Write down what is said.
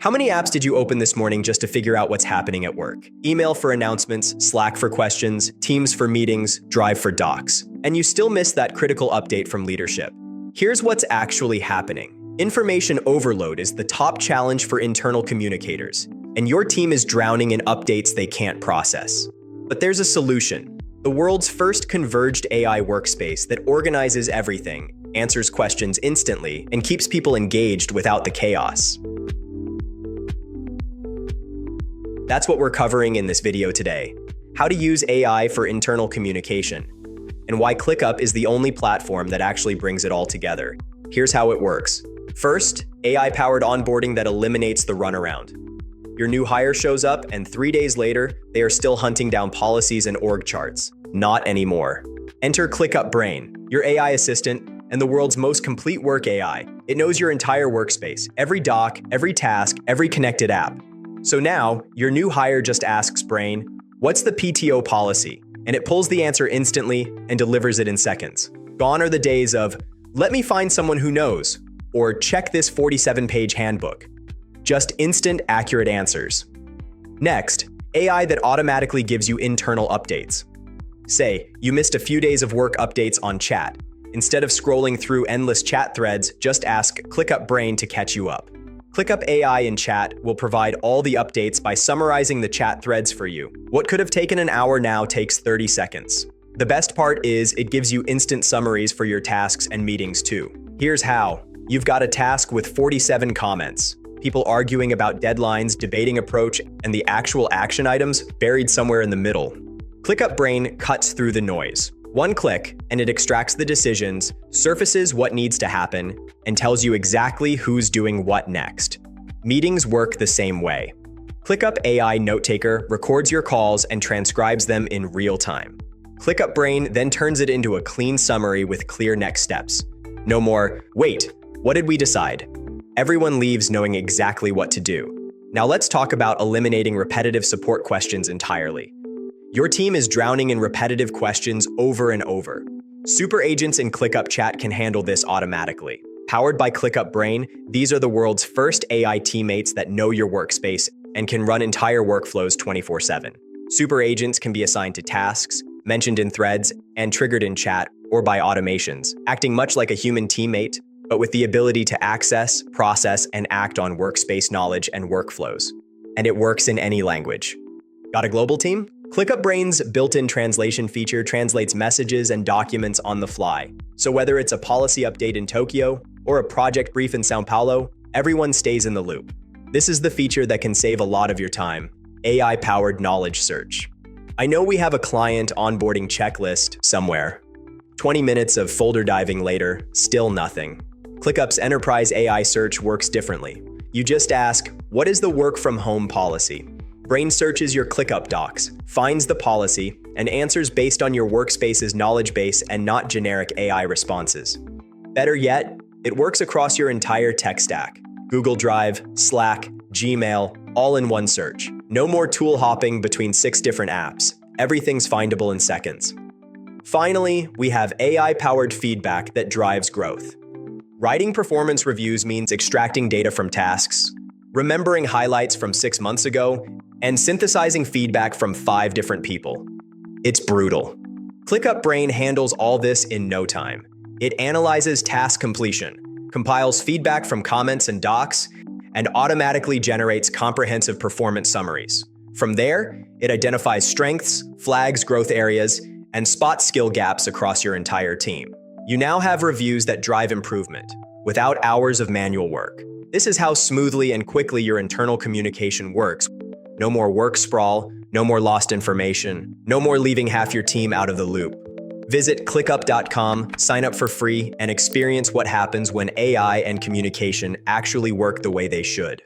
How many apps did you open this morning just to figure out what's happening at work? Email for announcements, Slack for questions, Teams for meetings, Drive for docs. And you still missed that critical update from leadership. Here's what's actually happening. Information overload is the top challenge for internal communicators, and your team is drowning in updates they can't process. But there's a solution. The world's first converged AI workspace that organizes everything, answers questions instantly, and keeps people engaged without the chaos. That's what we're covering in this video today. How to use AI for internal communication, and why ClickUp is the only platform that actually brings it all together. Here's how it works. First, AI-powered onboarding that eliminates the runaround. Your new hire shows up, and 3 days later, they are still hunting down policies and org charts. Not anymore. Enter ClickUp Brain, your AI assistant, and the world's most complete work AI. It knows your entire workspace, every doc, every task, every connected app. So now, your new hire just asks Brain, "What's the PTO policy?" And it pulls the answer instantly and delivers it in seconds. Gone are the days of, "Let me find someone who knows," or "Check this 47-page handbook." Just instant, accurate answers. Next, AI that automatically gives you internal updates. Say, you missed a few days of work updates on chat. Instead of scrolling through endless chat threads, just ask ClickUp Brain to catch you up. ClickUp AI in chat will provide all the updates by summarizing the chat threads for you. What could have taken an hour now takes 30 seconds. The best part is it gives you instant summaries for your tasks and meetings too. Here's how. You've got a task with 47 comments. People arguing about deadlines, debating approach, and the actual action items buried somewhere in the middle. ClickUp Brain cuts through the noise. One click, and it extracts the decisions, surfaces what needs to happen, and tells you exactly who's doing what next. Meetings work the same way. ClickUp AI Note Taker records your calls and transcribes them in real time. ClickUp Brain then turns it into a clean summary with clear next steps. No more, "Wait, what did we decide?" Everyone leaves knowing exactly what to do. Now let's talk about eliminating repetitive support questions entirely. Your team is drowning in repetitive questions over and over. Super agents in ClickUp Chat can handle this automatically. Powered by ClickUp Brain, these are the world's first AI teammates that know your workspace and can run entire workflows 24/7. Super agents can be assigned to tasks, mentioned in threads, and triggered in chat or by automations, acting much like a human teammate, but with the ability to access, process, and act on workspace knowledge and workflows. And it works in any language. Got a global team? ClickUp Brain's built-in translation feature translates messages and documents on the fly. So whether it's a policy update in Tokyo or a project brief in São Paulo, everyone stays in the loop. This is the feature that can save a lot of your time: AI-powered knowledge search. I know we have a client onboarding checklist somewhere. 20 minutes of folder diving later, still nothing. ClickUp's enterprise AI search works differently. You just ask, "What is the work from home policy?" Brain searches your ClickUp docs, finds the policy, and answers based on your workspace's knowledge base and not generic AI responses. Better yet, it works across your entire tech stack. Google Drive, Slack, Gmail, all in one search. No more tool hopping between 6 different apps. Everything's findable in seconds. Finally, we have AI-powered feedback that drives growth. Writing performance reviews means extracting data from tasks, remembering highlights from 6 months ago, and synthesizing feedback from 5 different people. It's brutal. ClickUp Brain handles all this in no time. It analyzes task completion, compiles feedback from comments and docs, and automatically generates comprehensive performance summaries. From there, it identifies strengths, flags growth areas, and spots skill gaps across your entire team. You now have reviews that drive improvement, without hours of manual work. This is how smoothly and quickly your internal communication works. No more work sprawl, no more lost information, no more leaving half your team out of the loop. Visit clickup.com, sign up for free, and experience what happens when AI and communication actually work the way they should.